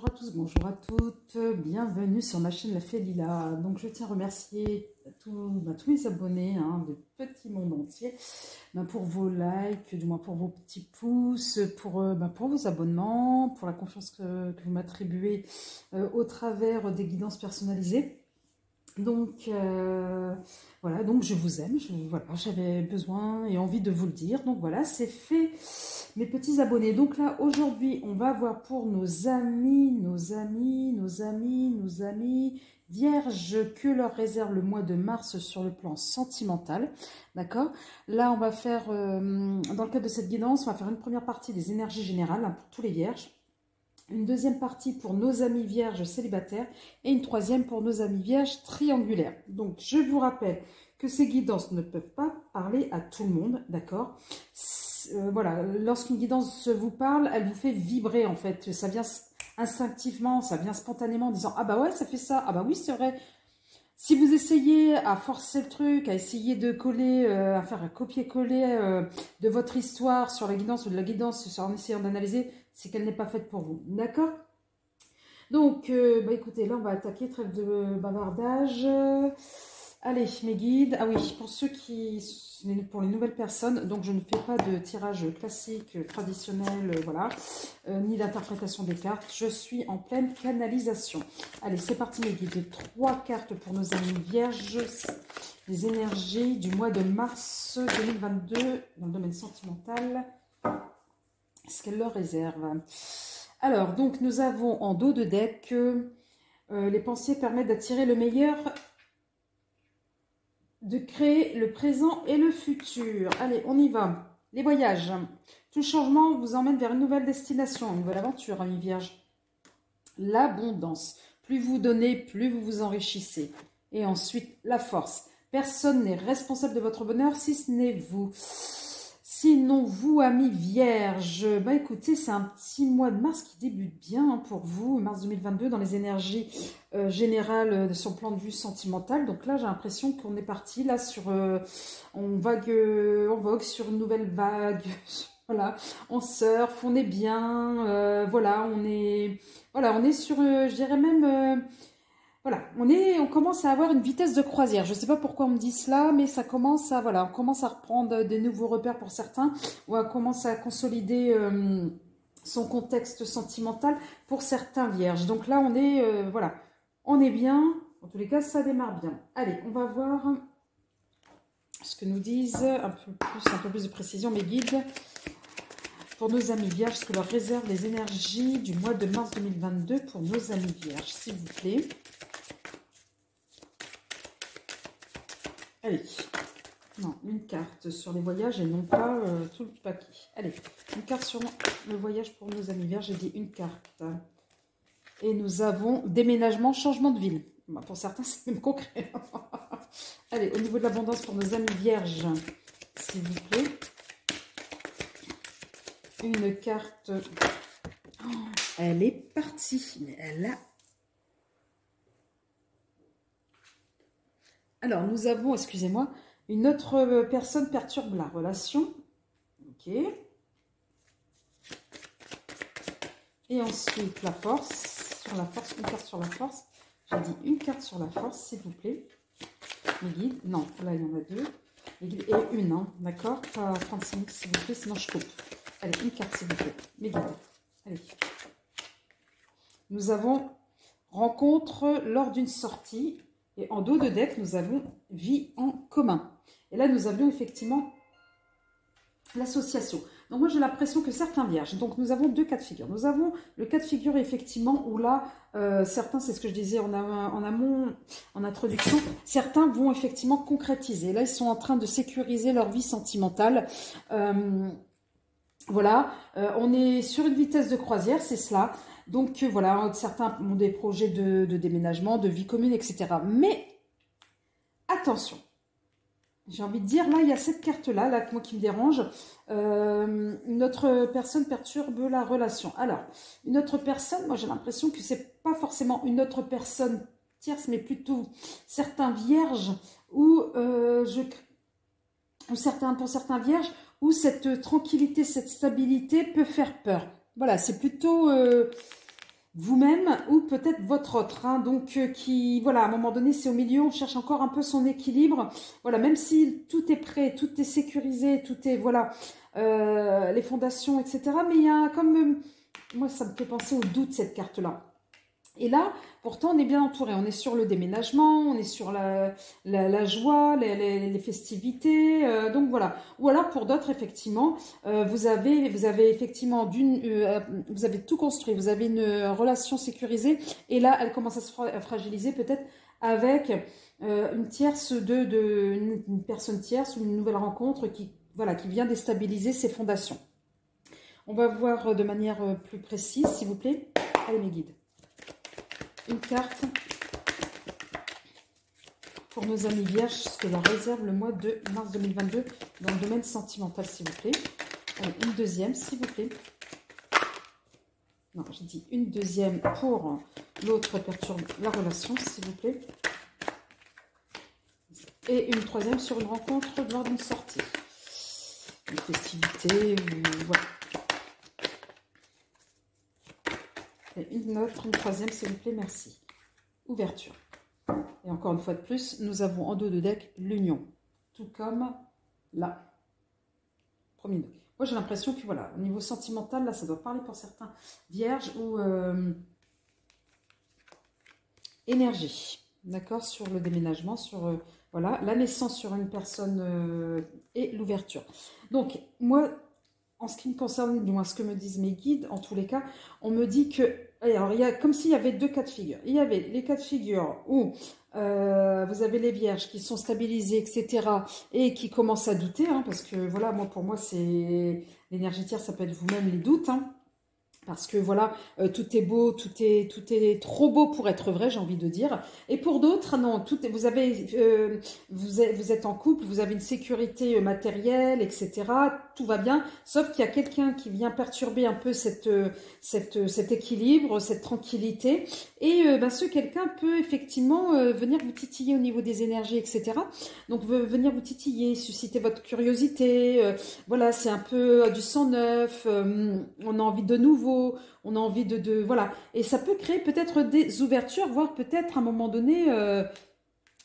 Bonjour à tous, bonjour à toutes, bienvenue sur ma chaîne La Fée Lila. Donc je tiens à remercier tous mes abonnés de petit monde entier pour vos likes, du moins pour vos petits pouces, pour vos abonnements, pour la confiance que vous m'attribuez au travers des guidances personnalisées. Donc voilà, donc je vous aime, voilà, j'avais besoin et envie de vous le dire. Donc voilà, c'est fait, mes petits abonnés. Donc là, aujourd'hui, on va voir pour nos amis vierges, que leur réserve le mois de mars sur le plan sentimental. D'accord? Là, on va faire, dans le cadre de cette guidance, on va faire une première partie des énergies générales pour tous les vierges. Une deuxième partie pour nos amis vierges célibataires et une troisième pour nos amis vierges triangulaires. Donc, je vous rappelle que ces guidances ne peuvent pas parler à tout le monde, d'accord? Voilà, lorsqu'une guidance vous parle, elle vous fait vibrer en fait. Ça vient instinctivement, ça vient spontanément en disant « Ah bah ouais, ça fait ça, ah bah oui, c'est vrai ». Si vous essayez à forcer le truc, à essayer de coller, à faire un copier-coller de votre histoire sur la guidance ou de la guidance en essayant d'analyser, c'est qu'elle n'est pas faite pour vous. D'accord? Donc, écoutez, là, on va attaquer, trêve de bavardage. Allez, mes guides. Ah oui, pour les nouvelles personnes, donc je ne fais pas de tirage classique, traditionnel, voilà, ni d'interprétation des cartes. Je suis en pleine canalisation. Allez, c'est parti, mes guides. 3 cartes pour nos amis vierges. Les énergies du mois de mars 2022 dans le domaine sentimental. Ce qu'elle leur réserve. Alors, donc, nous avons en dos de deck les pensées permettent d'attirer le meilleur, de créer le présent et le futur. Allez, on y va. Les voyages. Tout changement vous emmène vers une nouvelle destination, une nouvelle aventure, amis vierges. L'abondance. Plus vous donnez, plus vous vous enrichissez. Et ensuite, la force. Personne n'est responsable de votre bonheur si ce n'est vous. Sinon, vous, amis vierges, écoutez, c'est un petit mois de mars qui débute bien pour vous, mars 2022, dans les énergies générales sur le plan de vue sentimental. Donc là, j'ai l'impression qu'on est parti là sur, on vogue sur une nouvelle vague. Voilà, on surfe, on est bien, voilà, on est sur, je dirais même. Voilà, on commence à avoir une vitesse de croisière. Je ne sais pas pourquoi on me dit cela, mais ça commence à, voilà, on commence à reprendre des nouveaux repères pour certains, ou on commence à consolider son contexte sentimental pour certains vierges. Donc là, voilà, on est bien. En tous les cas, ça démarre bien. Allez, on va voir ce que nous disent un peu plus de précision mes guides. Pour nos amis vierges, ce que leur réservent les énergies du mois de mars 2022 pour nos amis vierges, s'il vous plaît. Allez, non, une carte sur les voyages et non pas tout le paquet. Allez, une carte sur le voyage pour nos amis vierges, j'ai dit une carte. Et nous avons déménagement, changement de ville. Pour certains, c'est même concret. Allez, au niveau de l'abondance pour nos amis vierges, s'il vous plaît. Une carte. Oh, elle est partie, mais elle a... Alors, nous avons, excusez-moi, une autre personne perturbe la relation. Ok. Et ensuite, la force. Sur la force, une carte sur la force. J'ai dit une carte sur la force, s'il vous plaît. Mes guides. Non, là, il y en a 2. Les guides et une, d'accord? Pas 35, s'il vous plaît, sinon je coupe. Allez, une carte, s'il vous plaît. Mes guides. Allez. Nous avons rencontre lors d'une sortie. Et en dos de deck, nous avons vie en commun. Et là, nous avions effectivement l'association. Donc moi, j'ai l'impression que certains vierges, donc nous avons 2 cas de figure. Nous avons le cas de figure effectivement où là, certains, c'est ce que je disais en amont, en introduction, certains vont effectivement concrétiser. Là, ils sont en train de sécuriser leur vie sentimentale. Voilà, on est sur une vitesse de croisière, c'est cela. Donc voilà, certains ont des projets de déménagement, de vie commune, etc. Mais attention, j'ai envie de dire, là, il y a cette carte-là, là, moi qui me dérange. Une autre personne perturbe la relation. Alors, une autre personne, moi j'ai l'impression que c'est pas forcément une autre personne tierce, mais plutôt certains vierges pour certains vierges, où cette tranquillité, cette stabilité peut faire peur. Voilà, c'est plutôt... vous-même ou peut-être votre autre, hein, donc qui, voilà, à un moment donné, c'est au milieu, on cherche encore un peu son équilibre, voilà, même si tout est prêt, tout est sécurisé, tout est, voilà, les fondations, etc., mais il y a comme, moi, ça me fait penser au doute, cette carte-là. Et là, pourtant, on est bien entouré. On est sur le déménagement, on est sur la joie, les festivités. Donc voilà. Ou alors pour d'autres, effectivement, vous avez effectivement vous avez tout construit. Vous avez une relation sécurisée. Et là, elle commence à se fragiliser peut-être avec une tierce une personne tierce ou une nouvelle rencontre qui, voilà, qui vient déstabiliser ses fondations. On va voir de manière plus précise, s'il vous plaît. Allez, mes guides. Une carte pour nos amis vierges, ce que leur réserve le mois de mars 2022 dans le domaine sentimental, s'il vous plaît. Allez, une deuxième, s'il vous plaît. Non, j'ai dit une deuxième pour l'autre perturbe la relation, s'il vous plaît. Et une troisième sur une rencontre lors d'une sortie. Une festivité, voilà. Et une autre, une troisième, s'il vous plaît, merci. Ouverture. Et encore une fois de plus, nous avons en dos de deck l'union. Tout comme là. Premier deck. Moi, j'ai l'impression que, voilà, au niveau sentimental, là, ça doit parler pour certains vierges ou énergie. D'accord, sur le déménagement, sur voilà, la naissance sur une personne et l'ouverture. Donc, moi, en ce qui me concerne, du moins ce que me disent mes guides, en tous les cas, on me dit que, alors il y a comme s'il y avait deux cas de figure. Il y avait les cas de figure où vous avez les vierges qui sont stabilisées, etc., et qui commencent à douter, hein, parce que voilà, moi pour moi c'est l'énergie tierce, ça peut être vous-même les doutes, hein. Parce que voilà, tout est beau, tout est trop beau pour être vrai, j'ai envie de dire. Et pour d'autres, non, vous êtes en couple, vous avez une sécurité matérielle, etc. Tout va bien, sauf qu'il y a quelqu'un qui vient perturber un peu cet équilibre, cette tranquillité. Et ce quelqu'un peut effectivement venir vous titiller au niveau des énergies, etc. Donc venir vous titiller, susciter votre curiosité. Voilà, c'est un peu du sang neuf, on a envie de nouveau. On a envie voilà. Et ça peut créer peut-être des ouvertures, voire peut-être à un moment donné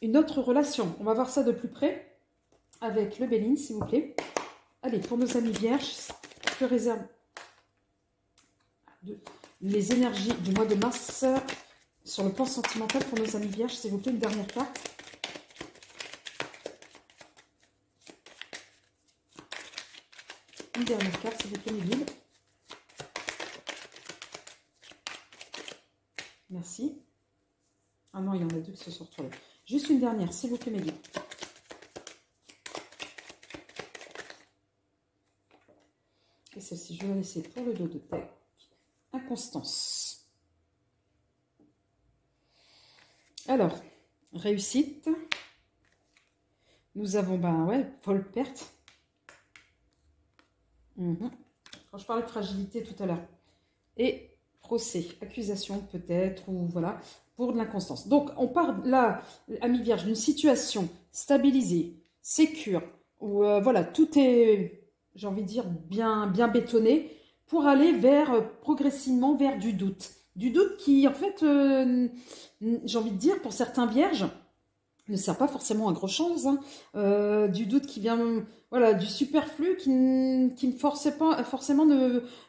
une autre relation. On va voir ça de plus près avec le Béline, s'il vous plaît. Allez, pour nos amis vierges, que réserve les énergies du mois de mars sur le plan sentimental pour nos amis vierges, s'il vous plaît, une dernière carte. Une dernière carte, s'il vous plaît, mes guides. Merci. Ah non, il y en a deux qui se sont retrouvés. Juste une dernière, s'il vous plaît, mes guides. Et celle-ci, je vais la laisser pour le dos de deck. Inconstance. Alors, réussite. Nous avons, vol perte. Quand je parlais de fragilité tout à l'heure. Et procès, accusation peut-être, ou voilà, pour de l'inconstance. Donc, on part là, amis vierges, d'une situation stabilisée, sécure, où voilà, tout est, j'ai envie de dire, bien bétonné, pour aller progressivement vers du doute. Du doute qui, en fait, j'ai envie de dire, pour certains vierges, ne sert pas forcément à grand chose, hein. Du doute qui vient, voilà, du superflu qui ne forcément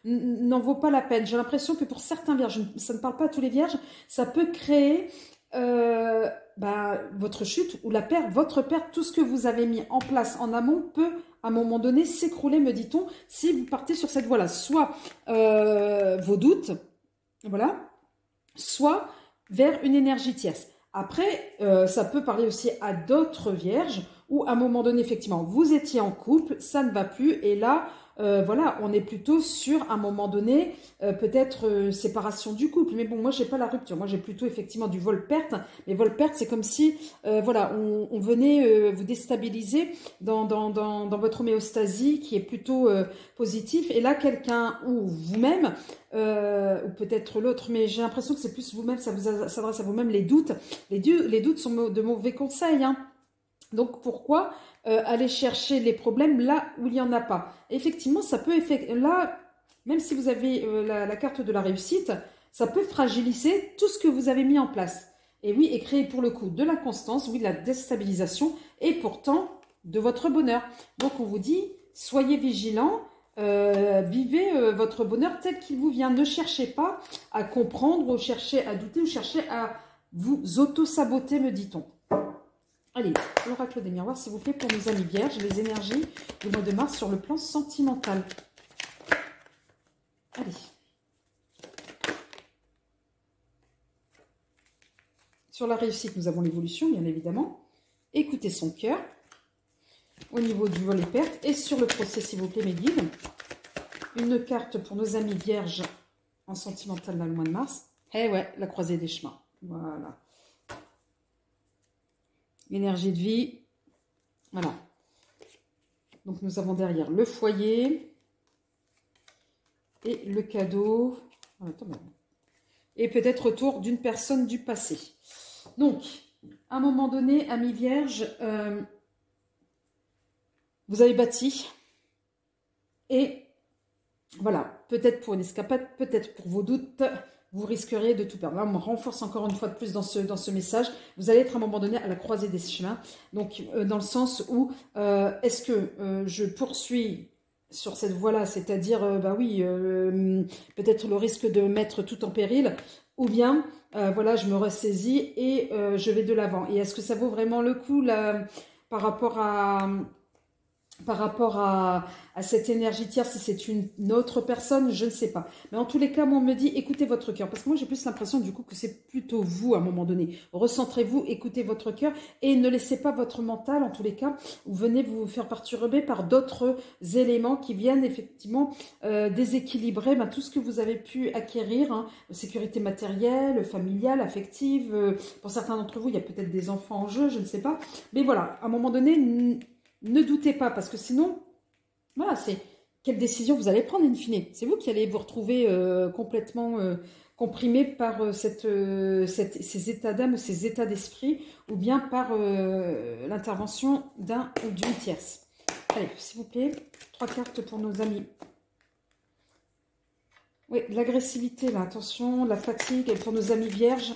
n'en vaut pas la peine. J'ai l'impression que pour certains vierges, ça ne parle pas à tous les vierges, ça peut créer votre chute ou votre perte, tout ce que vous avez mis en place en amont peut à un moment donné s'écrouler, me dit-on, si vous partez sur cette voie-là. Soit vos doutes, voilà, soit vers une énergie tierce. Après, ça peut parler aussi à d'autres vierges où à un moment donné, effectivement, vous étiez en couple, ça ne va plus et là, voilà, on est plutôt sur, à un moment donné, peut-être séparation du couple. Mais bon, moi, j'ai pas la rupture. Moi, j'ai plutôt effectivement du vol-perte. Mais vol-perte, c'est comme si, voilà, on venait vous déstabiliser dans votre homéostasie qui est plutôt positif. Et là, quelqu'un ou vous-même, ou peut-être l'autre, mais j'ai l'impression que c'est plus vous-même, ça vous s'adresse à vous-même, les doutes. Les doutes sont de mauvais conseils, hein. Donc pourquoi aller chercher les problèmes là où il n'y en a pas? Effectivement, ça peut là, même si vous avez la carte de la réussite, ça peut fragiliser tout ce que vous avez mis en place. Et oui, et créer pour le coup de l'inconstance, oui, de la déstabilisation, et pourtant de votre bonheur. Donc on vous dit, soyez vigilants, vivez votre bonheur tel qu'il vous vient. Ne cherchez pas à comprendre, ou cherchez à douter, ou cherchez à vous auto-saboter, me dit-on. Allez, l'oracle des miroirs, s'il vous plaît, pour nos amis vierges, les énergies du mois de mars sur le plan sentimental. Allez. Sur la réussite, nous avons l'évolution, bien évidemment. Écoutez son cœur. Au niveau du vol et perte. Et sur le procès, s'il vous plaît, mes guides. Une carte pour nos amis vierges en sentimental dans le mois de mars. Eh ouais, la croisée des chemins. Voilà. L'énergie de vie. Voilà. Donc, nous avons derrière le foyer. Et le cadeau. Et peut-être retour d'une personne du passé. Donc, à un moment donné, amis vierges, vous avez bâti. Et voilà, peut-être pour une escapade, peut-être pour vos doutes, vous risqueriez de tout perdre. Là, on me renforce encore une fois de plus dans ce message. Vous allez être à un moment donné à la croisée des chemins. Donc, dans le sens où, est-ce que je poursuis sur cette voie-là, c'est-à-dire, bah oui, peut-être le risque de mettre tout en péril, ou bien, voilà, je me ressaisis et je vais de l'avant. Et est-ce que ça vaut vraiment le coup là, par rapport à cette énergie tierce, si c'est une autre personne, je ne sais pas. Mais en tous les cas, moi, on me dit, écoutez votre cœur. Parce que moi, j'ai plus l'impression, du coup, que c'est plutôt vous, à un moment donné. Recentrez-vous, écoutez votre cœur et ne laissez pas votre mental, en tous les cas, ou venez vous faire perturber par d'autres éléments qui viennent, effectivement, déséquilibrer tout ce que vous avez pu acquérir, hein, sécurité matérielle, familiale, affective. Pour certains d'entre vous, il y a peut-être des enfants en jeu, je ne sais pas. Mais voilà, à un moment donné, ne doutez pas, parce que sinon, voilà, c'est quelle décision vous allez prendre in fine. C'est vous qui allez vous retrouver complètement comprimé par ces états d'âme ou ces états d'esprit, ou bien par l'intervention d'un ou d'une tierce. Allez, s'il vous plaît, 3 cartes pour nos amis. Oui, l'agressivité, là, attention, la fatigue, et pour nos amis vierges.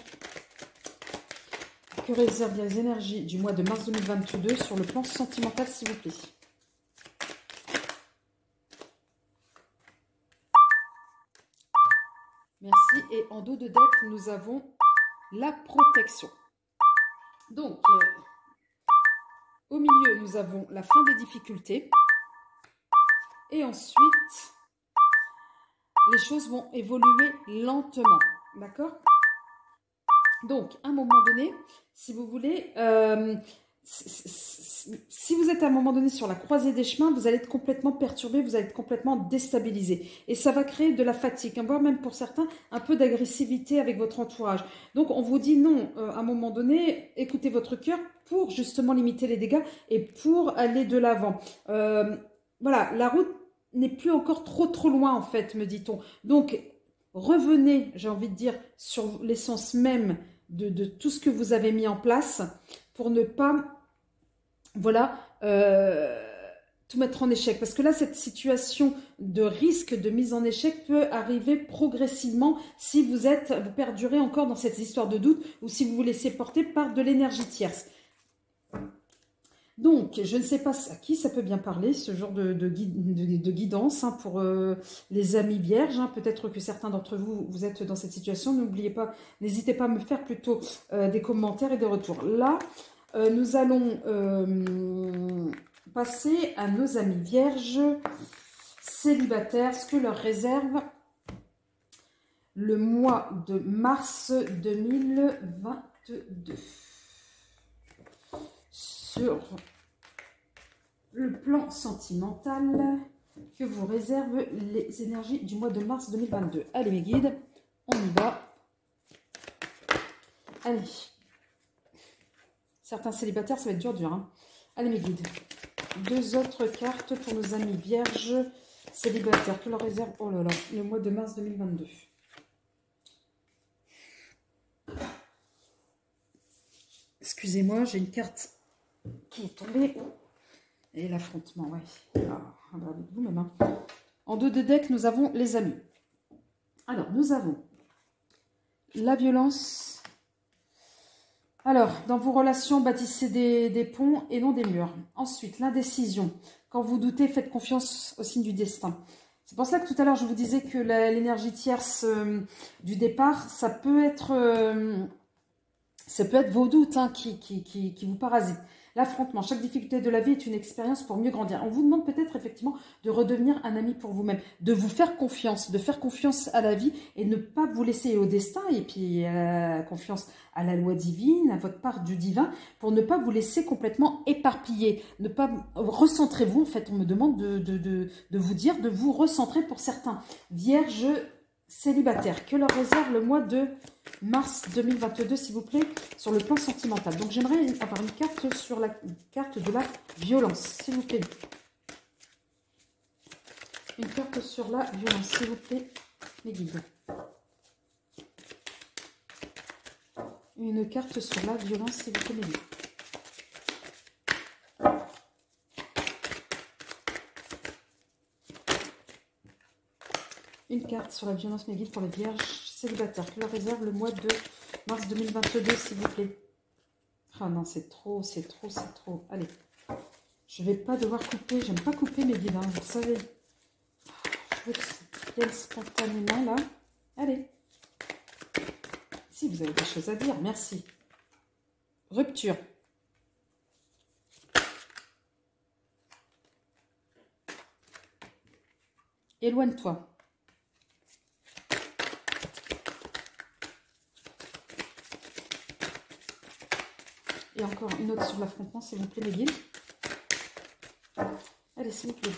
Que réservent les énergies du mois de mars 2022 sur le plan sentimental, s'il vous plaît? Merci. Et en dos de deck, nous avons la protection. Donc, au milieu, nous avons la fin des difficultés. Et ensuite, les choses vont évoluer lentement. D'accord? Donc, à un moment donné, si vous voulez, si vous êtes à un moment donné sur la croisée des chemins, vous allez être complètement perturbé, vous allez être complètement déstabilisé. Et ça va créer de la fatigue, hein, voire même pour certains, un peu d'agressivité avec votre entourage. Donc, on vous dit non, à un moment donné, écoutez votre cœur pour justement limiter les dégâts et pour aller de l'avant. Voilà, la route n'est plus encore trop loin, en fait, me dit-on. Donc, revenez, j'ai envie de dire, sur l'essence même de tout ce que vous avez mis en place pour ne pas, voilà, tout mettre en échec. Parce que là, cette situation de risque de mise en échec peut arriver progressivement si vous perdurez encore dans cette histoire de doute ou si vous vous laissez porter par de l'énergie tierce. Donc, je ne sais pas à qui ça peut bien parler, ce genre de guidance hein, pour les amis vierges. Hein. Peut-être que certains d'entre vous, vous êtes dans cette situation. N'oubliez pas, n'hésitez pas à me faire plutôt des commentaires et des retours. Là, nous allons passer à nos amis vierges célibataires, ce que leur réserve le mois de mars 2022. Sur le plan sentimental que vous réservent les énergies du mois de mars 2022. Allez mes guides, on y va. Allez. Certains célibataires, ça va être dur. Hein. Allez mes guides. 2 autres cartes pour nos amis vierges célibataires. Que leur réserve, oh là là, le mois de mars 2022. Excusez-moi, j'ai une carte qui est tombée. Et l'affrontement, ouais. Ah, avec vous-même. Hein. En dos de deck, nous avons les amis. Alors, nous avons La violence. Alors, dans vos relations, bâtissez des ponts et non des murs. Ensuite, l'indécision. Quand vous doutez, faites confiance au signe du destin. C'est pour ça que tout à l'heure, je vous disais que l'énergie tierce du départ, ça peut être vos doutes hein, qui vous parasitent. L'affrontement, chaque difficulté de la vie est une expérience pour mieux grandir. On vous demande peut-être effectivement de redevenir un ami pour vous-même, de vous faire confiance, de faire confiance à la vie et ne pas vous laisser au destin et puis confiance à la loi divine, à votre part du divin, pour ne pas vous laisser complètement éparpiller, ne pas recentrez-vous. En fait, on me demande de vous dire, de vous recentrer pour certains. Vierge célibataire, que leur réserve le mois de mars 2022, s'il vous plaît, sur le plan sentimental. Donc, j'aimerais avoir une carte sur la carte de la violence, s'il vous plaît. Une carte sur la violence, s'il vous plaît, les guides. Une carte sur la violence, s'il vous plaît, les guides. Une carte sur la violence, mes guides, pour les vierges célibataires. Que leur réserve le mois de mars 2022, s'il vous plaît. Ah non, c'est trop, c'est trop, c'est trop. Allez, je vais pas devoir couper. J'aime pas couper mes guides, hein, vous savez. Je veux que ça vienne spontanément, là. Allez. Si, vous avez des choses à dire, merci. Rupture. Éloigne-toi. Et encore une autre sur l'affrontement, s'il vous plaît, mes guides. Allez, s'il vous plaît.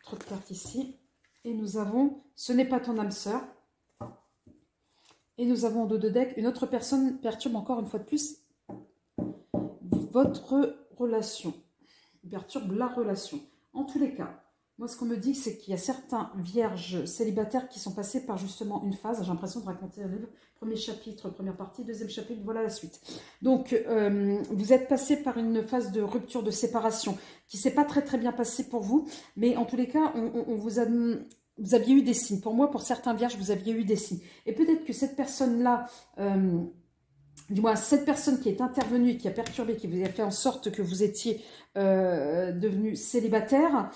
Trop de cartes ici. Et nous avons, ce n'est pas ton âme sœur. Et nous avons en dos de deck, une autre personne perturbe encore une fois de plus votre relation. Perturbe la relation. En tous les cas, moi ce qu'on me dit, c'est qu'il y a certains vierges célibataires qui sont passés par justement une phase. J'ai l'impression de raconter un livre. Premier chapitre, première partie, deuxième chapitre, voilà la suite. Donc, vous êtes passé par une phase de rupture, de séparation, qui ne s'est pas très très bien passée pour vous. Mais en tous les cas, on vous a... Vous aviez eu des signes. Pour moi, pour certains vierges, vous aviez eu des signes. Et peut-être que cette personne-là, du moins cette personne qui est intervenue, qui a perturbé, qui vous a fait en sorte que vous étiez devenu célibataire,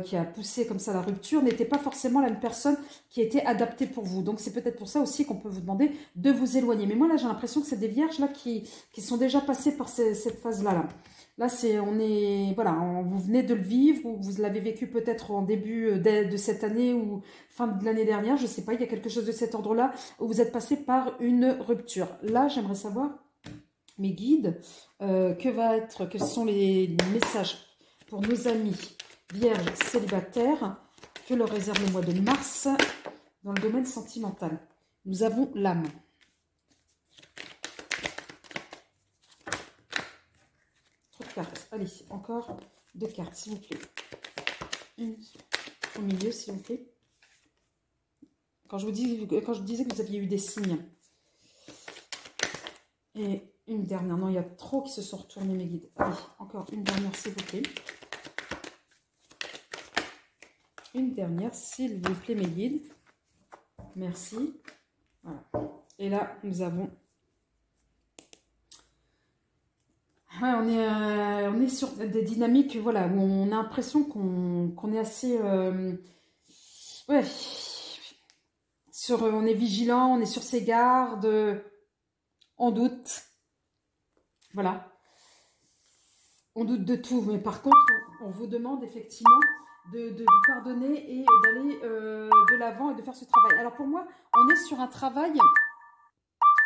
qui a poussé comme ça la rupture, n'était pas forcément la même personne qui était adaptée pour vous. Donc c'est peut-être pour ça aussi qu'on peut vous demander de vous éloigner. Mais moi là, j'ai l'impression que c'est des vierges là qui sont déjà passées par cette phase-là. Là, voilà, vous venez de le vivre, ou vous l'avez vécu peut-être en début de cette année ou fin de l'année dernière, je ne sais pas, il y a quelque chose de cet ordre-là, où vous êtes passé par une rupture. Là, j'aimerais savoir, mes guides, quels sont les messages pour nos amis vierges célibataires, que leur réserve le mois de mars dans le domaine sentimental. Nous avons l'âme. Allez, encore 2 cartes, s'il vous plaît. Une au milieu, s'il vous plaît. Quand je disais que vous aviez eu des signes. Et une dernière. Non, il y a trop qui se sont retournés, mes guides. Allez, encore une dernière, s'il vous plaît. Une dernière, s'il vous plaît, mes guides. Merci. Voilà. Et là, nous avons... Ouais, on est sur des dynamiques, voilà, où on a l'impression qu'on est assez... ouais, on est vigilant, on est sur ses gardes, on doute. Voilà. On doute de tout, mais par contre, on vous demande effectivement de vous pardonner et d'aller de l'avant et de faire ce travail. Alors pour moi, on est sur un travail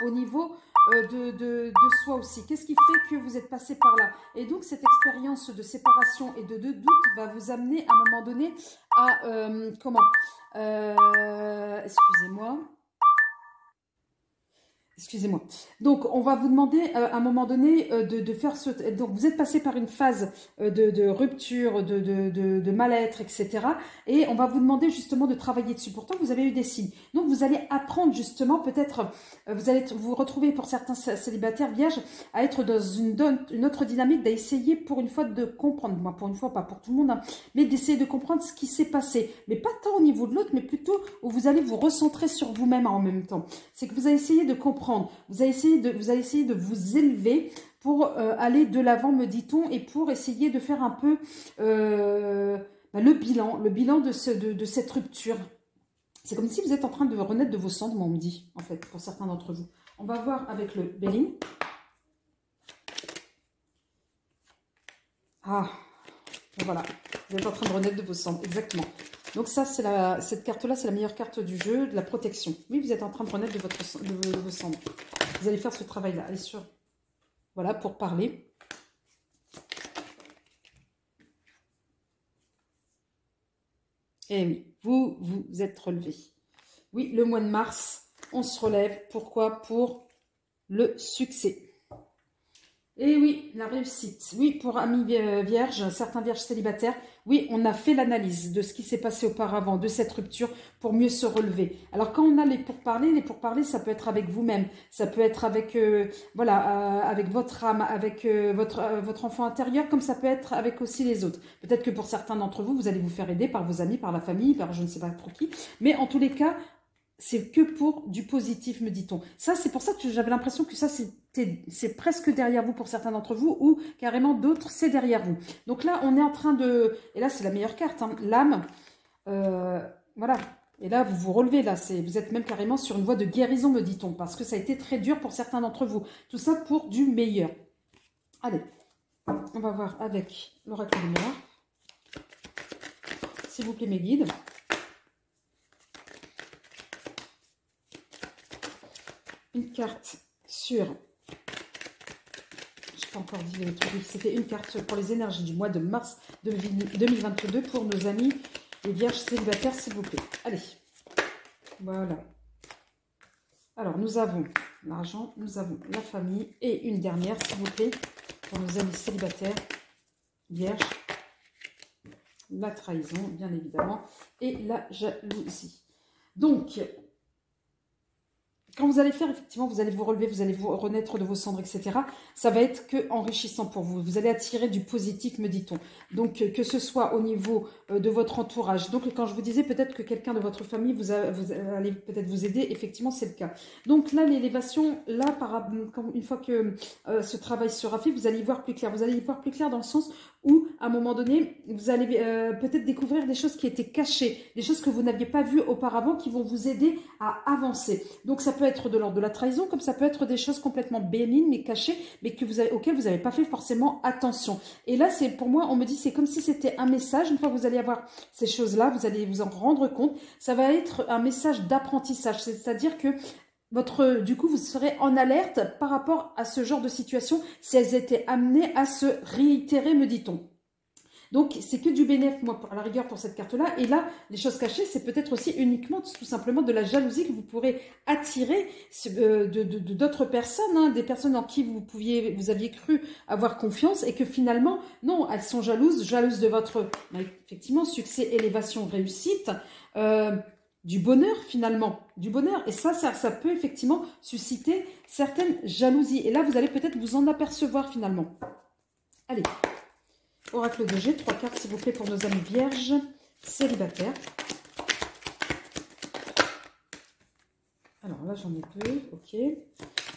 au niveau de soi aussi. Qu'est-ce qui fait que vous êtes passé par là? Et donc, cette expérience de séparation et de doute va vous amener à un moment donné à... comment excusez-moi. Excusez-moi. Donc, on va vous demander à un moment donné de faire ce... Donc, vous êtes passé par une phase de rupture, de mal-être, etc. Et on va vous demander justement de travailler dessus. Pourtant, vous avez eu des signes. Donc, vous allez apprendre justement, peut-être, vous allez vous retrouver pour certains célibataires vierges à être dans une autre dynamique, d'essayer pour une fois de comprendre. Moi, pour une fois, pas pour tout le monde, hein, mais d'essayer de comprendre ce qui s'est passé. Mais pas tant au niveau de l'autre, mais plutôt où vous allez vous recentrer sur vous-même en même temps. C'est que vous allez essayer de comprendre. Vous allez essayer de vous élever pour aller de l'avant, me dit-on, et pour essayer de faire un peu le bilan de cette rupture. C'est comme si vous êtes en train de renaître de vos cendres, on me dit, en fait, pour certains d'entre vous. On va voir avec le Béline. Ah, voilà, vous êtes en train de renaître de vos cendres, exactement. Donc ça, cette carte-là, c'est la meilleure carte du jeu, de la protection. Oui, vous êtes en train de renaître de vos cendres. Vous allez faire ce travail-là. Allez sur... Voilà, pour parler. Et oui, vous êtes relevé. Oui, le mois de mars, on se relève. Pourquoi? Pour le succès. Et oui, la réussite. Oui, pour amis vierges, certains vierges célibataires, oui, on a fait l'analyse de ce qui s'est passé auparavant, de cette rupture, pour mieux se relever. Alors, quand on a les pourparlers, ça peut être avec vous-même, ça peut être avec, avec votre âme, avec votre enfant intérieur, comme ça peut être avec aussi les autres. Peut-être que pour certains d'entre vous, vous allez vous faire aider par vos amis, par la famille, par je ne sais pas trop qui. Mais en tous les cas, c'est que pour du positif, me dit-on. Ça, c'est pour ça que j'avais l'impression que ça, c'est presque derrière vous pour certains d'entre vous, ou carrément d'autres, c'est derrière vous. Donc là, on est en train de... Et là, c'est la meilleure carte, hein, l'âme. Voilà. Et là, vous vous relevez, là. Vous êtes même carrément sur une voie de guérison, me dit-on, parce que ça a été très dur pour certains d'entre vous. Tout ça pour du meilleur. Allez, on va voir avec l'oracle lumière. S'il vous plaît, mes guides. Une carte sur... Je n'ai pas encore dit les trucs. C'était une carte pour les énergies du mois de mars 2022 pour nos amis les vierges célibataires, s'il vous plaît. Allez. Voilà. Alors, nous avons l'argent, nous avons la famille et une dernière, s'il vous plaît, pour nos amis célibataires vierges. La trahison, bien évidemment, et la jalousie. Donc... Quand vous allez faire, effectivement, vous allez vous relever, vous allez vous renaître de vos cendres, etc. Ça va être que enrichissant pour vous. Vous allez attirer du positif, me dit-on. Donc, que ce soit au niveau de votre entourage. Donc, quand je vous disais peut-être que quelqu'un de votre famille vous allez peut-être vous aider, effectivement, c'est le cas. Donc là, l'élévation, là, une fois que ce travail sera fait, vous allez y voir plus clair. Vous allez y voir plus clair dans le sens où, à un moment donné, vous allez peut-être découvrir des choses qui étaient cachées, des choses que vous n'aviez pas vues auparavant, qui vont vous aider à avancer. Donc, ça peut être de l'ordre de la trahison, comme ça peut être des choses complètement bénignes, mais cachées, mais auxquelles vous n'avez pas fait forcément attention. Et là, c'est pour moi, on me dit, c'est comme si c'était un message. Une fois que vous allez avoir ces choses-là, vous allez vous en rendre compte. Ça va être un message d'apprentissage, c'est-à-dire que du coup, vous serez en alerte par rapport à ce genre de situation si elles étaient amenées à se réitérer, me dit-on. Donc, c'est que du bénéfice, moi, à la rigueur, pour cette carte-là. Et là, les choses cachées, c'est peut-être aussi uniquement, tout simplement, de la jalousie que vous pourrez attirer d'autres personnes, hein, des personnes en qui vous aviez cru avoir confiance et que finalement, non, elles sont jalouses de votre, effectivement, succès, élévation, réussite, du bonheur, finalement, du bonheur. Et ça peut effectivement susciter certaines jalousies. Et là, vous allez peut-être vous en apercevoir, finalement. Allez. Oracle de G, 3 cartes s'il vous plaît pour nos amis vierges célibataires. Alors là j'en ai deux, ok.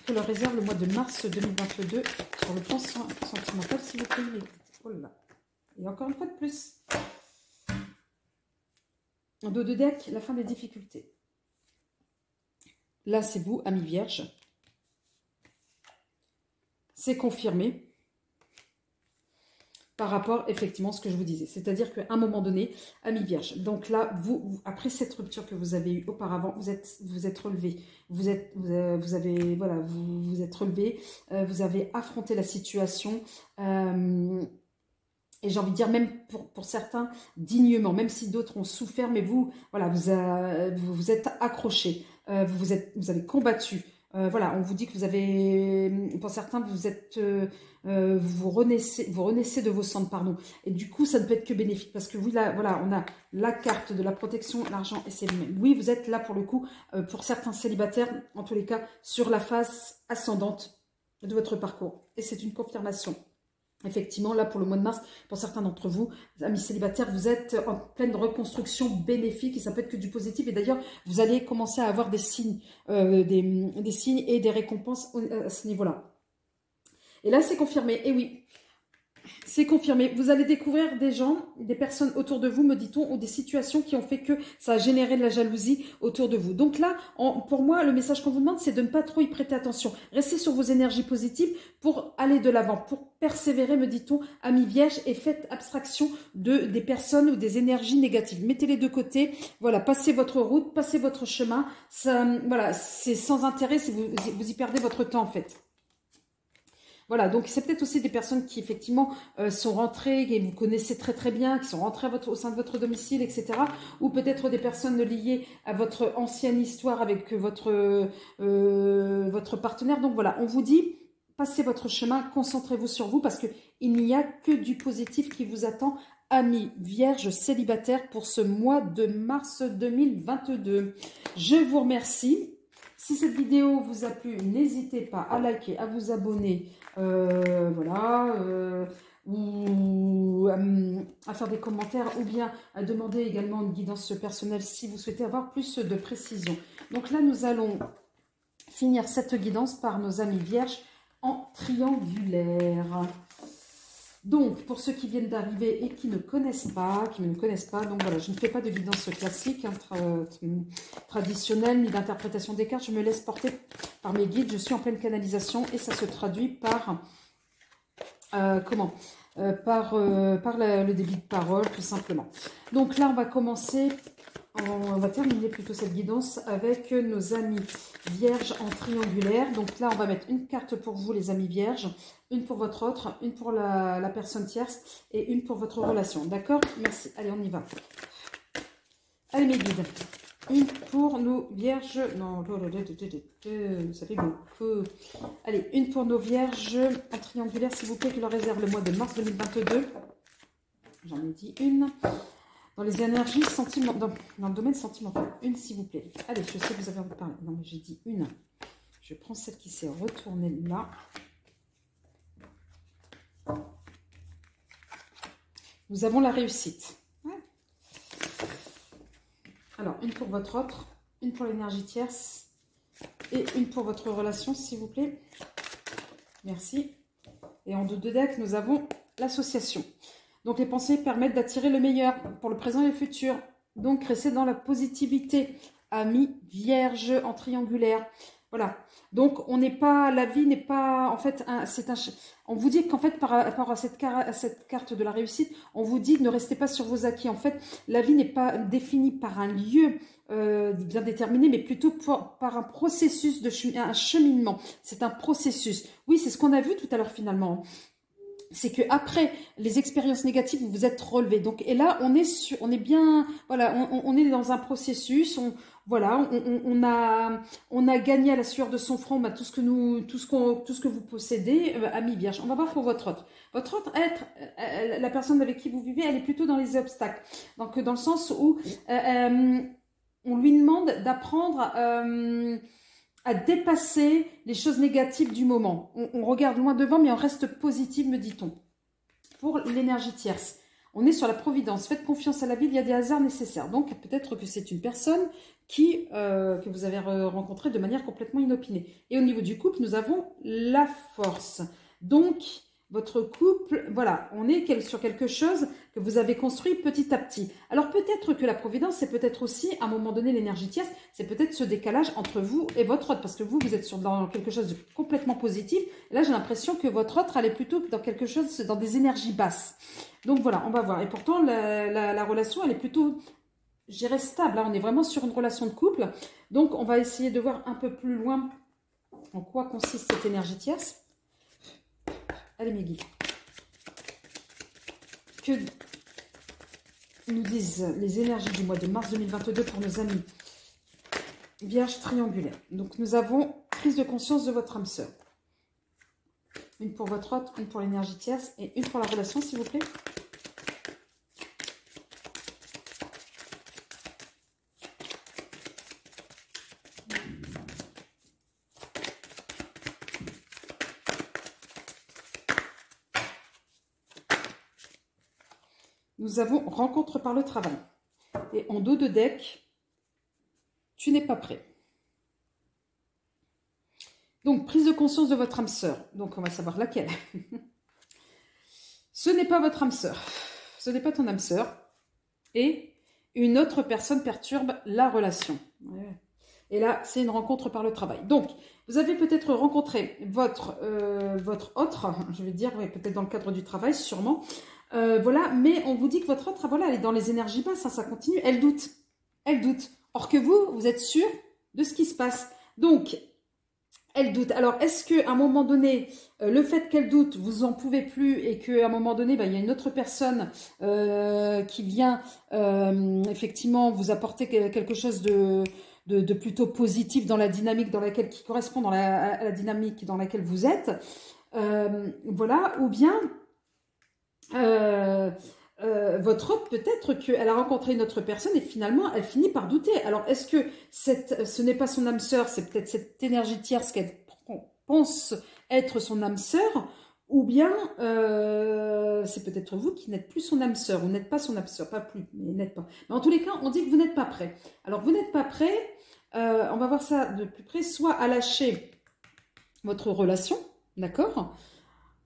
Que leur réserve le mois de mars 2022 sur le plan sentimental s'il vous plaît. Oh là là. Et encore une fois de plus. En dos de deck, la fin des difficultés. Là c'est vous, amis vierges. C'est confirmé. Par rapport, effectivement, à ce que je vous disais. C'est-à-dire qu'à un moment donné, amis vierges, donc là, après cette rupture que vous avez eue auparavant, vous êtes relevé. Vous êtes relevé, vous avez affronté la situation. Et j'ai envie de dire, même pour certains, dignement, même si d'autres ont souffert, mais vous êtes accrochés, vous avez combattu. Voilà, on vous dit que vous avez, pour certains, vous êtes, vous renaissez de vos cendres, pardon. Et du coup, ça ne peut être que bénéfique parce que oui, là, voilà, on a la carte de la protection, l'argent et c'est lui-même. Oui, vous êtes là pour le coup, pour certains célibataires, en tous les cas, sur la phase ascendante de votre parcours. Et c'est une confirmation. Effectivement, là, pour le mois de mars, pour certains d'entre vous, amis célibataires, vous êtes en pleine reconstruction bénéfique et ça peut être que du positif. Et d'ailleurs, vous allez commencer à avoir des signes, des signes et des récompenses à ce niveau-là. Et là, c'est confirmé. Et oui, c'est confirmé. Vous allez découvrir des gens, des personnes autour de vous, me dit-on, ou des situations qui ont fait que ça a généré de la jalousie autour de vous. Donc là, pour moi, le message qu'on vous demande, c'est de ne pas trop y prêter attention. Restez sur vos énergies positives pour aller de l'avant, pour persévérer, me dit-on, amis vierges, et faites abstraction des personnes ou des énergies négatives. Mettez-les de côté. Voilà, passez votre route, passez votre chemin. Ça, voilà, c'est sans intérêt si vous y perdez votre temps, en fait. Voilà, donc c'est peut-être aussi des personnes qui effectivement sont rentrées, et vous connaissez très très bien, qui sont rentrées au sein de votre domicile, etc. Ou peut-être des personnes liées à votre ancienne histoire avec votre partenaire. Donc voilà, on vous dit, passez votre chemin, concentrez-vous sur vous parce qu'il n'y a que du positif qui vous attend, amis vierges célibataires, pour ce mois de mars 2022. Je vous remercie. Si cette vidéo vous a plu, n'hésitez pas à liker, à vous abonner, voilà, ou à faire des commentaires ou bien à demander également une guidance personnelle si vous souhaitez avoir plus de précision. Donc là, nous allons finir cette guidance par nos amis vierges en triangulaire. Donc, pour ceux qui viennent d'arriver et qui ne me connaissent pas, donc voilà, je ne fais pas de guidance classique, traditionnelle, ni d'interprétation des cartes. Je me laisse porter par mes guides. Je suis en pleine canalisation et ça se traduit par, le débit de parole, tout simplement. Donc là, on va commencer, on va terminer plutôt cette guidance avec nos amis vierges en triangulaire. Donc là, on va mettre une carte pour vous, les amis vierges, une pour votre autre, une pour la personne tierce et une pour votre relation. D'accord? Merci. Allez, on y va. Allez, mes guides. Une pour nos vierges. Non, ça fait beaucoup. Allez, une pour nos vierges en triangulaire, s'il vous plaît, qui leur réserve le mois de mars 2022. J'en ai dit une. Dans les énergies sentimentales, dans le domaine sentimental. Une, s'il vous plaît. Allez, je sais que vous avez envie de parler. Non, mais j'ai dit une. Je prends celle qui s'est retournée là. Nous avons la réussite. Ouais. Alors, une pour votre autre, une pour l'énergie tierce et une pour votre relation, s'il vous plaît. Merci. Et en deux decks, nous avons l'association. Donc, les pensées permettent d'attirer le meilleur pour le présent et le futur. Donc, restez dans la positivité. Amis vierge en triangulaire. Voilà. Donc, on n'est pas, la vie n'est pas, en fait, on vous dit qu'en fait, par rapport à cette carte de la réussite, on vous dit ne restez pas sur vos acquis. En fait, la vie n'est pas définie par un lieu bien déterminé, mais plutôt par un processus, un cheminement. C'est un processus. Oui, c'est ce qu'on a vu tout à l'heure finalement. C'est que après les expériences négatives, vous vous êtes relevé. Donc, et là, on est bien, voilà, on est dans un processus. Voilà, on a gagné à la sueur de son front tout ce que vous possédez, amis vierges. On va voir pour votre autre. Votre autre la personne avec qui vous vivez, elle est plutôt dans les obstacles. Donc, dans le sens où on lui demande d'apprendre à dépasser les choses négatives du moment. On regarde loin devant, mais on reste positif, me dit-on. Pour l'énergie tierce, on est sur la providence. Faites confiance à la vie, il y a des hasards nécessaires. Donc, peut-être que c'est une personne que vous avez rencontrée de manière complètement inopinée. Et au niveau du couple, nous avons la force. Donc, votre couple, voilà, on est sur quelque chose que vous avez construit petit à petit. Alors peut-être que la providence, c'est peut-être aussi, à un moment donné, l'énergie tierce, c'est peut-être ce décalage entre vous et votre autre, parce que vous êtes dans quelque chose de complètement positif. Et là, j'ai l'impression que votre autre, elle est plutôt dans quelque chose, dans des énergies basses. Donc voilà, on va voir. Et pourtant, la relation, elle est plutôt, je dirais, stable. Là, on est vraiment sur une relation de couple. Donc, on va essayer de voir un peu plus loin en quoi consiste cette énergie tierce. Allez, mes guides. Que nous disent les énergies du mois de mars 2022 pour nos amis vierges triangulaires. Donc, nous avons Prise de conscience de votre âme sœur. Une pour votre hôte, une pour l'énergie tierce et une pour la relation, s'il vous plaît. Nous avons rencontre par le travail. Et en dos de deck, tu n'es pas prêt. Donc, prise de conscience de votre âme sœur. Donc, on va savoir laquelle. Ce n'est pas votre âme sœur. Ce n'est pas ton âme sœur. Et une autre personne perturbe la relation. Et là, c'est une rencontre par le travail. Donc, vous avez peut-être rencontré votre autre, je vais dire, oui, peut-être dans le cadre du travail, sûrement. Voilà, mais on vous dit que votre autre, voilà, elle est dans les énergies basses, ça continue, elle doute. Elle doute. Or que vous, vous êtes sûr de ce qui se passe. Donc, elle doute. Alors, est-ce qu'à un moment donné, le fait qu'elle doute, vous en pouvez plus et qu'à un moment donné, il y a une autre personne qui vient effectivement vous apporter quelque chose de plutôt positif dans la dynamique dans laquelle, qui correspond à la dynamique dans laquelle vous êtes. Voilà, ou bien votre hôte, peut-être qu'elle a rencontré une autre personne et finalement elle finit par douter. Alors est-ce que ce n'est pas son âme sœur, c'est peut-être cette énergie tierce qu'elle pense être son âme sœur, ou bien c'est peut-être vous qui n'êtes plus son âme sœur, ou n'êtes pas son âme sœur, pas plus, mais n'êtes pas. Mais en tous les cas, on dit que vous n'êtes pas prêt. Alors vous n'êtes pas prêt, on va voir ça de plus près, soit à lâcher votre relation, d'accord,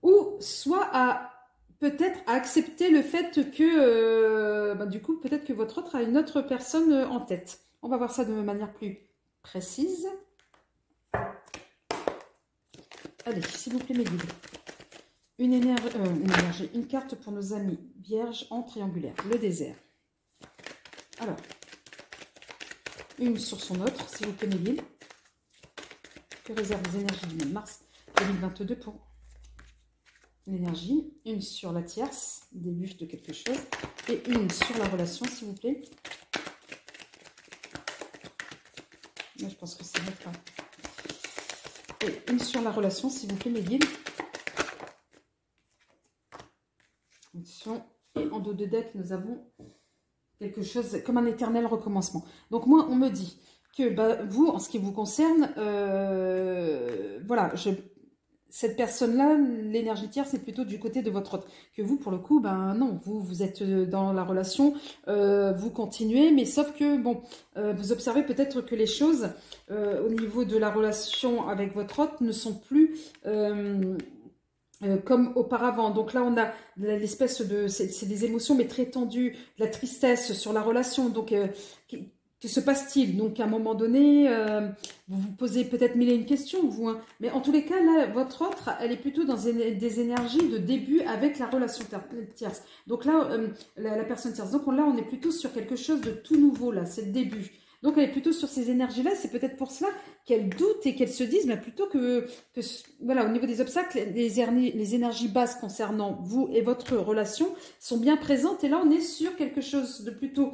ou soit à peut-être accepter le fait que, du coup, peut-être que votre autre a une autre personne en tête. On va voir ça de manière plus précise. Allez, s'il vous plaît, mes guides. Une carte pour nos amis vierges en triangulaire. Le désert. Alors, une sur son autre, s'il vous plaît, mes guides. Que réserve les énergies du mois de mars 2022 pour l'énergie, une sur la tierce, début de quelque chose, et une sur la relation, s'il vous plaît. Là, je pense que c'est votre. Et une sur la relation, s'il vous plaît, mes guides. Attention. Et en dos de deck, nous avons quelque chose comme un éternel recommencement. Donc moi, on me dit que vous, en ce qui vous concerne, voilà, cette personne-là, l'énergie tierce, c'est plutôt du côté de votre autre. Que vous, pour le coup, non, vous êtes dans la relation, vous continuez, mais sauf que, bon, vous observez peut-être que les choses, au niveau de la relation avec votre autre, ne sont plus comme auparavant. Donc là, on a l'espèce de... C'est des émotions, mais très tendues, de la tristesse sur la relation. Donc, que se passe-t-il? Donc, à un moment donné, vous vous posez peut-être mille et une questions, vous. Hein. Mais en tous les cas, là, votre autre, elle est plutôt dans des énergies de début avec la relation tierce. Donc là, la personne tierce. Donc là, on est plutôt sur quelque chose de tout nouveau, là. C'est le début. Donc, elle est plutôt sur ces énergies-là. C'est peut-être pour cela qu'elle doute et qu'elle se dise, mais plutôt que voilà, au niveau des obstacles, les énergies basses concernant vous et votre relation sont bien présentes. Et là, on est sur quelque chose de plutôt...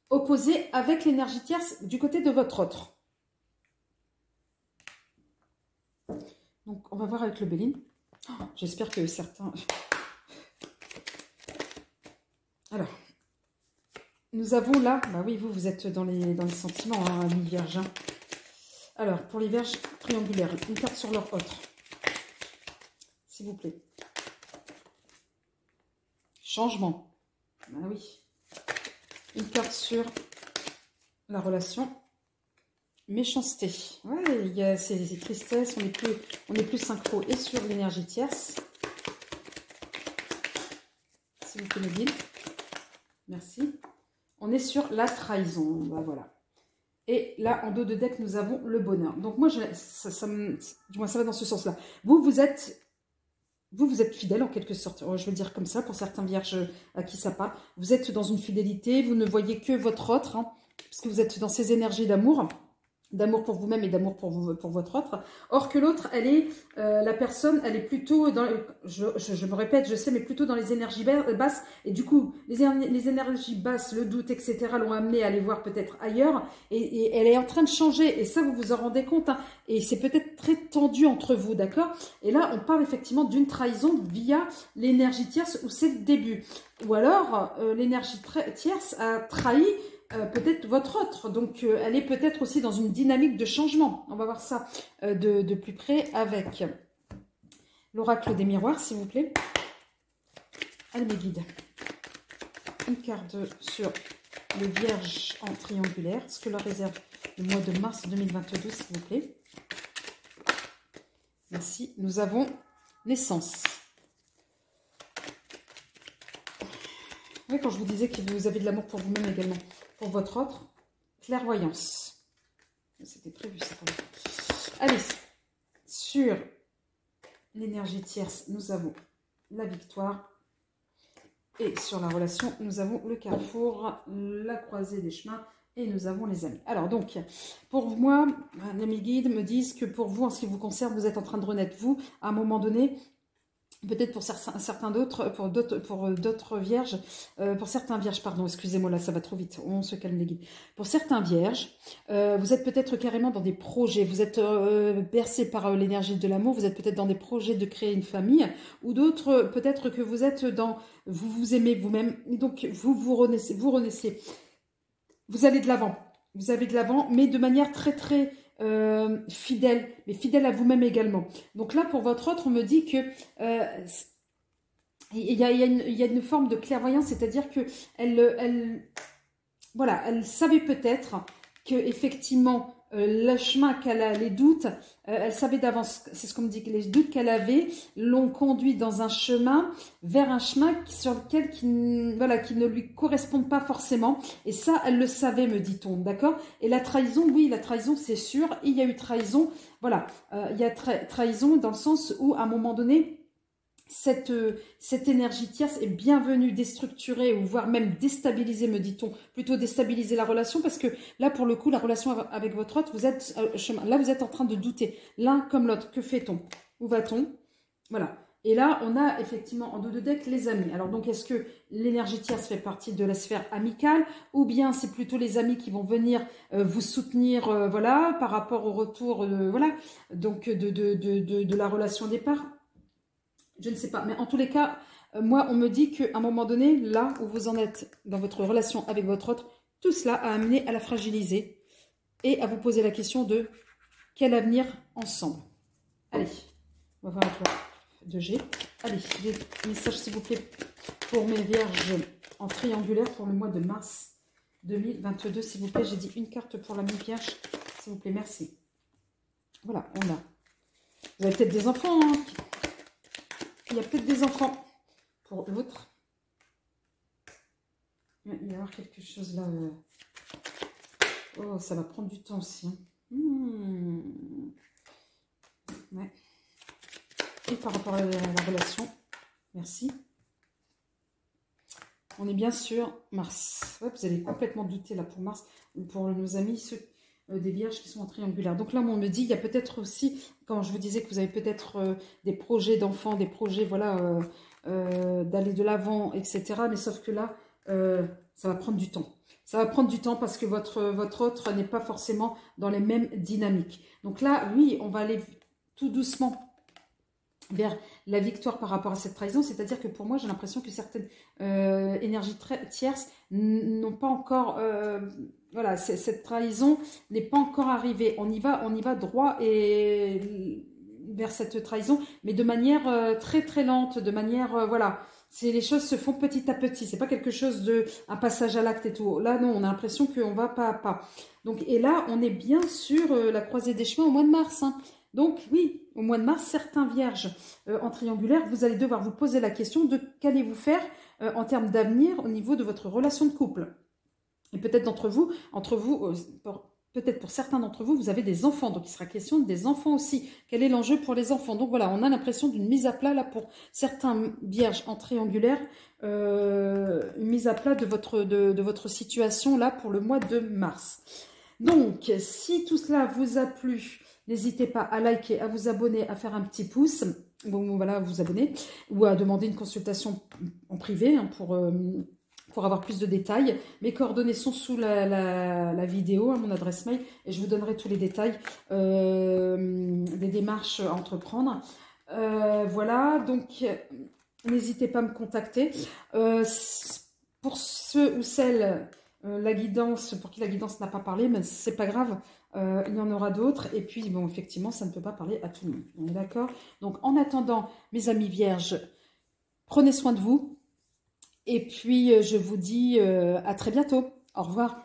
opposé avec l'énergie tierce du côté de votre autre. Donc, on va voir avec le Béline. Oh, j'espère que certains... Alors, nous avons là... oui, vous êtes dans les sentiments, hein, les vierges. Hein. Alors, pour les vierges triangulaires, une carte sur leur autre. S'il vous plaît. Changement. Oui. Une carte sur la relation. Méchanceté. Ouais, il y a ces tristesses, on est plus synchro. Et sur l'énergie tierce. S'il vous plaît, me guide. Merci. On est sur la trahison. Voilà. Et là, en dos de deck, nous avons le bonheur. Donc moi, ça va dans ce sens-là. Vous êtes fidèle en quelque sorte, je vais le dire comme ça, pour certains vierges à qui ça parle. Vous êtes dans une fidélité, vous ne voyez que votre autre, hein, parce que vous êtes dans ces énergies d'amour. d'amour pour vous-même et d'amour pour votre autre. Or que l'autre, elle est, la personne, elle est plutôt dans, je me répète, je sais, mais plutôt dans les énergies basses. Et du coup, les énergies basses, le doute, etc., l'ont amené à aller voir peut-être ailleurs. Et elle est en train de changer. Et ça, vous vous en rendez compte. Hein. Et c'est peut-être très tendu entre vous, d'accord? Et là, on parle effectivement d'une trahison via l'énergie tierce où c'est le début. Ou alors, l'énergie tierce a trahi peut-être votre autre. Donc, elle est peut-être aussi dans une dynamique de changement. On va voir ça de plus près avec l'oracle des miroirs, s'il vous plaît. Allez, mes guides. Une carte sur les vierges en triangulaire. Ce que leur réserve le mois de mars 2022, s'il vous plaît. Merci. Nous avons naissance. Oui, quand je vous disais que vous avez de l'amour pour vous-même également, pour votre autre, clairvoyance. C'était prévu ça pour le coup. Allez, sur l'énergie tierce, nous avons la victoire. Et sur la relation, nous avons le carrefour, la croisée des chemins et nous avons les amis. Alors donc, pour moi, mes guides me disent que pour vous, en ce qui vous concerne, vous êtes en train de renaître. Vous, à un moment donné, peut-être pour certains d'autres, pour d'autres vierges, pour certains vierges, pardon, excusez-moi, là ça va trop vite, on se calme les guides. Pour certains vierges, vous êtes peut-être carrément dans des projets, vous êtes bercé par l'énergie de l'amour, vous êtes peut-être dans des projets de créer une famille, ou d'autres, peut-être que vous êtes dans, vous vous aimez vous-même, donc vous renaissez, vous allez de l'avant. Vous allez de l'avant, mais de manière très très fidèle, mais fidèle à vous-même également. Donc là, pour votre autre, on me dit que il y a une forme de clairvoyance, c'est-à-dire que voilà, elle savait peut-être que effectivement le chemin qu'elle a, les doutes, elle savait d'avance, c'est ce qu'on me dit, que les doutes qu'elle avait l'ont conduit dans un chemin, vers un chemin sur lequel voilà, qui ne lui correspond pas forcément. Et ça, elle le savait, me dit-on, d'accord? Et la trahison, oui, la trahison, c'est sûr, il y a eu trahison, voilà, il y a trahison dans le sens où, à un moment donné, cette énergie tierce est bienvenue déstructurer ou voire même déstabiliser, me dit-on, plutôt déstabiliser la relation parce que là, pour le coup, la relation avec votre autre, vous êtes là, vous êtes en train de douter l'un comme l'autre. Que fait-on? Où va-t-on? Voilà. Et là, on a effectivement en dos de deck les amis. Alors donc, est-ce que l'énergie tierce fait partie de la sphère amicale ou bien c'est plutôt les amis qui vont venir vous soutenir, voilà, par rapport au retour, voilà, donc de la relation au départ? Je ne sais pas, mais en tous les cas, moi, on me dit qu'à un moment donné, là où vous en êtes dans votre relation avec votre autre, tout cela a amené à la fragiliser et à vous poser la question de quel avenir ensemble. Allez, on va voir la toile de G. Allez, des messages s'il vous plaît pour mes vierges en triangulaire pour le mois de mars 2022, s'il vous plaît. J'ai dit une carte pour la mi-vierge, s'il vous plaît, merci. Voilà, on a. Vous avez peut-être des enfants, hein. Il y a peut-être des enfants pour l'autre. Il va y avoir quelque chose là. Oh, ça va prendre du temps aussi. Hein. Ouais. Et par rapport à la relation, merci. On est bien sûr Mars. Ouais, vous allez complètement douter là pour Mars, pour nos amis, ceux des vierges qui sont en triangulaire. Donc là, on me dit, il y a peut-être aussi, quand je vous disais que vous avez peut-être des projets d'enfants, des projets, voilà, d'aller de l'avant, etc. Mais sauf que là, ça va prendre du temps. Ça va prendre du temps parce que votre autre n'est pas forcément dans les mêmes dynamiques. Donc là, oui, on va aller tout doucement vers la victoire par rapport à cette trahison, c'est-à-dire que pour moi, j'ai l'impression que certaines énergies tierces n'ont pas encore, voilà, cette trahison n'est pas encore arrivée. On y va droit et vers cette trahison, mais de manière très très lente, de manière, voilà, les choses se font petit à petit. C'est pas quelque chose de un passage à l'acte et tout. Là, non, on a l'impression qu'on va pas à pas. Donc, et là, on est bien sur la croisée des chemins au mois de mars. Hein. Donc oui, au mois de mars, certains vierges en triangulaire, vous allez devoir vous poser la question de qu'allez-vous faire en termes d'avenir au niveau de votre relation de couple. Et peut-être peut-être pour certains d'entre vous, vous avez des enfants, donc il sera question des enfants aussi. Quel est l'enjeu pour les enfants? Donc voilà, on a l'impression d'une mise à plat là pour certains vierges en triangulaire, une mise à plat de votre situation là pour le mois de mars. Donc, si tout cela vous a plu, n'hésitez pas à liker, à vous abonner, à faire un petit pouce. Bon, voilà, à vous abonner ou à demander une consultation en privé hein, pour avoir plus de détails. Mes coordonnées sont sous la vidéo, à mon adresse mail, et je vous donnerai tous les détails des démarches à entreprendre. Voilà, donc n'hésitez pas à me contacter. Pour ceux ou celles, la guidance, pour qui la guidance n'a pas parlé, mais c'est pas grave, il y en aura d'autres. Et puis, bon, effectivement, ça ne peut pas parler à tout le monde. On est d'accord? Donc, en attendant, mes amis vierges, prenez soin de vous. Et puis, je vous dis à très bientôt. Au revoir.